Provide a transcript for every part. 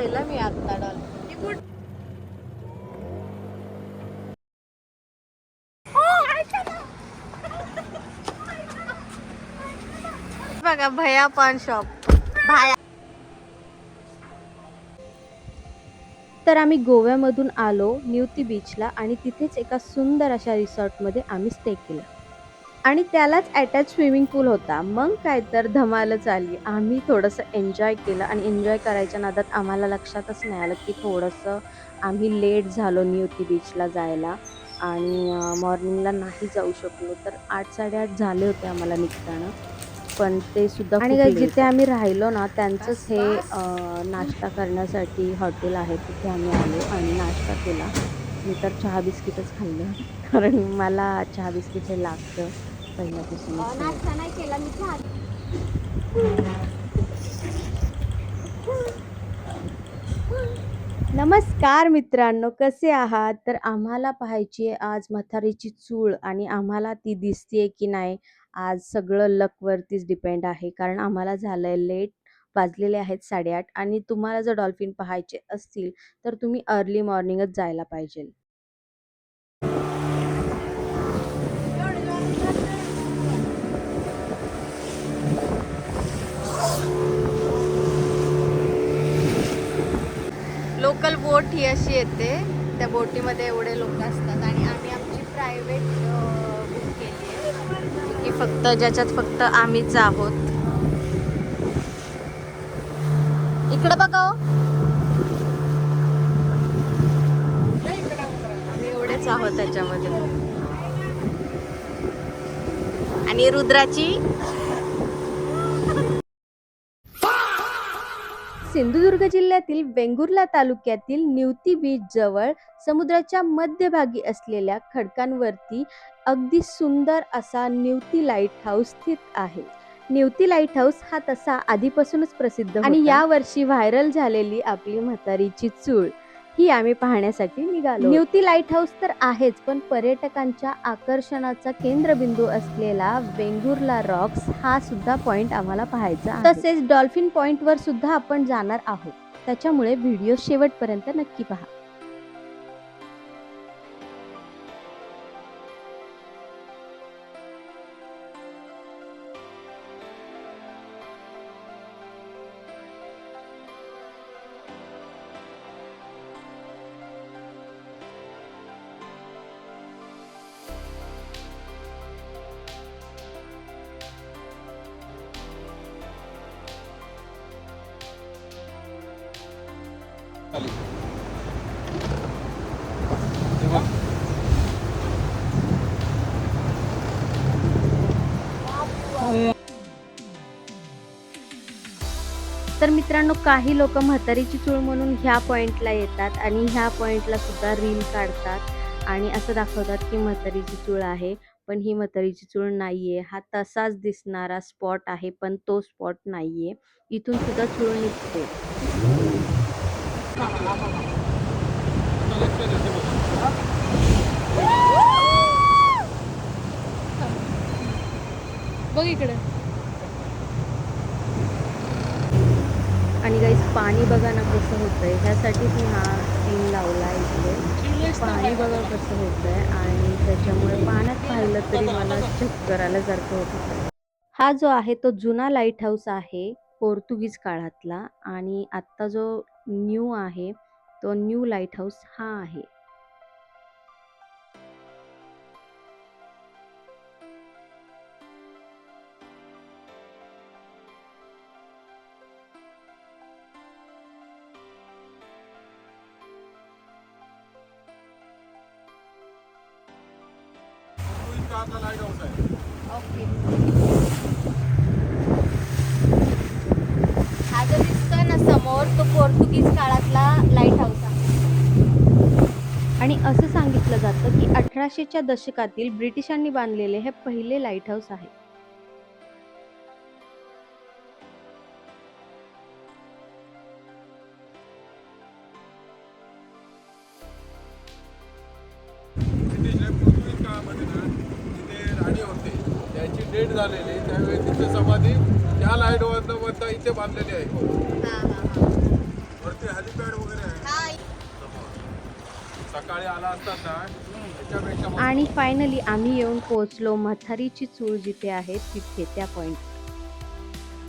पाहिलं मी आता डॉल्फिन. बघा भैया पान शॉप. भाया. तर आम्ही गोव्यामधून आलो निवती बीचला आणि तिथेच एका सुंदर अशा रिसॉर्टमध्ये आम्ही स्टे केला आणि त्यालाच अटॅच स्विमिंग पूल होता. मग काय तर धमालच आली. आम्ही थोडंसं एन्जॉय केलं आणि एन्जॉय करायच्या नादात आम्हाला लक्षातच नाही आलं की थोडंसं आम्ही लेट झालो निवती बीचला जायला आणि मॉर्निंगला नाही जाऊ शकलो. तर 8-8:30 झाले होते आम्हाला निघताना. पण ते सुद्धा आणि खूप जिथे लेट. आम्ही राहिलो ना त्यांचंच हे नाश्ता करण्यासाठी हॉटेल आहे. तिथे आम्ही आलो आणि नाश्ता केला. मी तर चहा बिस्किटच खाल्लं कारण मला चहा बिस्किट हे लागतं पहिल्यापासूनच. नाश्ता नाही केला मी चहा. नमस्कार मित्रांनो, कसे आहात? तर आम्हाला पाहायची आहे आज म्हातारीची चूळ आणि आम्हाला ती दिसतेय की नाही आज सगळं लकवरतीच डिपेंड आहे. कारण आम्हाला झालंय लेट, वाजलेले आहेत 8:30 आणि तुम्हाला जर डॉल्फिन पाहायचे असतील तर तुम्ही अर्ली मॉर्निंगच जायला पाहिजे. लोकल बोट ही अशी येते. त्या बोटीमध्ये एवढे लोक असतात आणि आम्ही आमची प्रायव्हेट बुक केली आहे की फक्त ज्याच्यात फक्त आम्हीच आहोत. इकडे बघा आम्ही एवढेच आहोत त्याच्यामध्ये. आणि रुद्राची सिंधुदुर्ग जिल्ह्यातील वेंगुर्ला तालुक्यातील निवती बीच जवळ समुद्राच्या मध्यभागी असलेल्या खडकांवरती अगदी सुंदर असा निवती लाईट हाऊस स्थित आहे. निवती लाईट हाऊस हा तसा आधीपासूनच प्रसिद्ध होता आणि या वर्षी व्हायरल झालेली आपली म्हातारीची चूळ ही आम्ही पाहण्यासाठी निघालो. निवती लाईट हाऊस तर आहेच, पण पर्यटकांच्या आकर्षणाचा केंद्रबिंदू असलेला वेंगुर्ला रॉक्स हा सुद्धा पॉइंट आम्हाला पाहायचा आहे. तसेच डॉल्फिन पॉइंट वर सुद्धा आपण जाणार आहोत. त्याच्यामुळे व्हिडिओ शेवटपर्यंत नक्की पहा. तर मित्रांनो, काही लोक म्हातारीची चूळ म्हणून ह्या पॉइंटला येतात आणि ह्या पॉइंटला सुद्धा रील काढतात आणि असं दाखवतात की म्हातारीची चूळ आहे, पण ही म्हातारीची चूळ नाहीये. हा तसाच दिसणारा स्पॉट आहे, पण तो स्पॉट नाहीये. इथून सुद्धा चूळ निघते. बघ इकडे. आणि गाईस पाणी बघा ना कसं होतंय. ह्यासाठीच मी हा सीन लावला इथे. पाणी बघा कसं होतंय आणि त्याच्यामुळे पाण्यात पाहिलं तरी मला चक्कर आल्यासारखं होत होतं. हा जो आहे तो जुना लाईट हाऊस आहे पोर्तुगीज काळातला आणि आत्ता जो न्यू आहे तो न्यू लाईट हाऊस हा आहे. ओके. हा जो दिसतोय ना समोर तो पोर्तुगीज काळातला लाईट हाऊस आहे आणि असं सांगितलं जातं की 1800च्या दशकातील ब्रिटिशांनी बांधलेले हे पहिले लाईट हाऊस आहे. त्याची डेट झालेली त्यावेळी तिथे समाधी त्या लाईट वरनं इथे बांधलेली आहे. वरती हेलिपॅड वगैरे आहे समोर. सकाळी आला असतात ना त्याच्यापेक्षा मस्त आणि होतं. फायनली आम्ही येऊन पोहोचलो म्हातारीची चूळ जिथे आहे तिथे, त्या पॉइंट.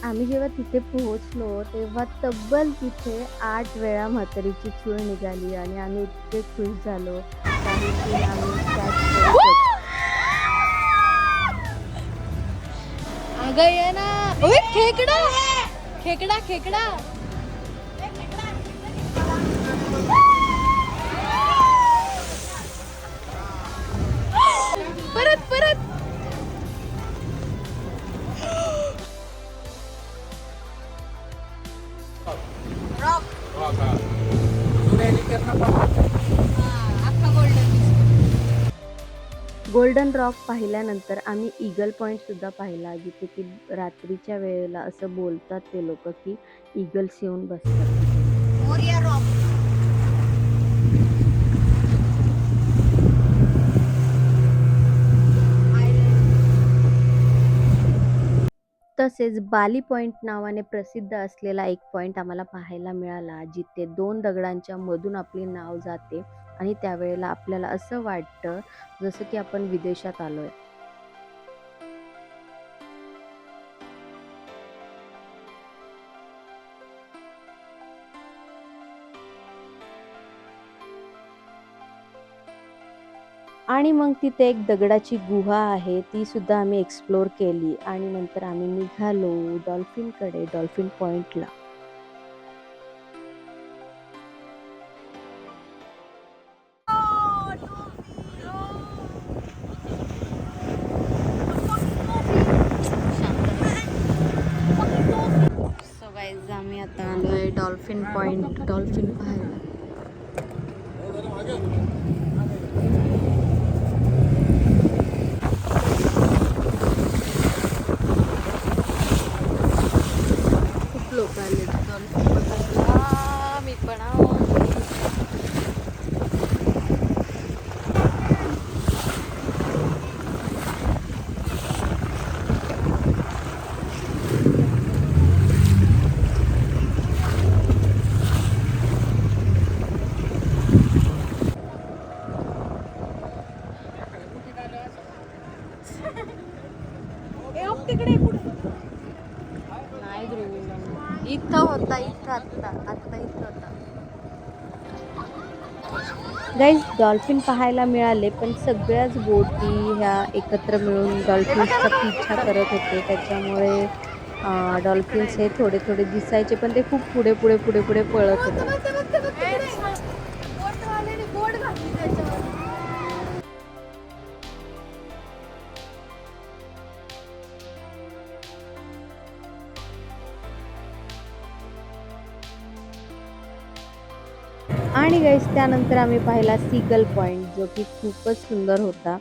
आम्ही जेव्हा तिथे पोहोचलो तेव्हा तब्बल तिथे 8 वेळा म्हातारीची चूळ निघाली आणि आम्ही इतके खुश झालो. काही सीन आम्ही कॅच करू शकतो. अगं ये ना. ओय खेकडा खेकडा खेकडा. परत परत. हा का? अख्खा गोल्डन. गोल्डन रॉक पाहिल्यानंतर आम्ही ईगल पॉइंट सुद्धा पाहिला, जिथे की रात्रीच्या वेळेला असं बोलतात ते लोक की ईगल्स येऊन बसतात. मोरिया रॉक. तसेच बाली पॉइंट नावाने प्रसिद्ध असलेला एक पॉइंट आम्हाला पाहायला मिळाला, जिथे 2 दगडांच्या मधून आपली नाव जाते आणि त्यावेळेला आपल्याला असं वाटतं जसं की आपण विदेशात आलोय. आणि मग तिथे एक दगडाची गुहा आहे, ती सुद्धा आम्ही एक्सप्लोर केली आणि नंतर आम्ही निघालो डॉल्फिनकडे, डॉल्फिन पॉइंटला. सो गाईज आम्ही आता आलोय डॉल्फिन पॉइंट, डॉल्फिन पाहायला. खूप लोक आले डॉल्फिन बघायला. मी पण आहो. तिकडे नाही ध्रुव, इथं होता, इथं आत्ता इथं होता. गाईज डॉल्फिन पाहायला मिळाले, पण सगळ्याच बोटी ह्या एकत्र मिळून डॉल्फिन्सचा पिछा करत होते. त्याच्यामुळे डॉल्फिन्स हे थोडे थोडे दिसायचे, पण ते खूप पुढे पुढे पुढे पुढे पळत होते. बोट घातली त्याच्यावर. आणि गाईज त्यानंतर आम्ही पाहिला सीगल पॉइंट, जो की खूपच सुंदर होता.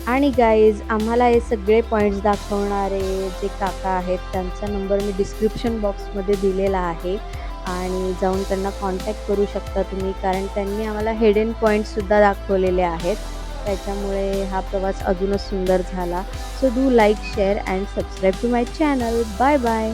आणि गाईज आम्हाला हे सगळे पॉईंट्स दाखवणारे जे काका आहेत, त्यांचा नंबर मी डिस्क्रिप्शन बॉक्समध्ये दिलेला आहे आणि जाऊन त्यांना कॉन्टॅक्ट करू शकता तुम्ही, कारण त्यांनी आम्हाला हिडन पॉईंट्ससुद्धा दाखवलेले आहेत. त्याच्यामुळे हा प्रवास अजूनच सुंदर झाला. So do like, share and subscribe to my channel. Bye bye.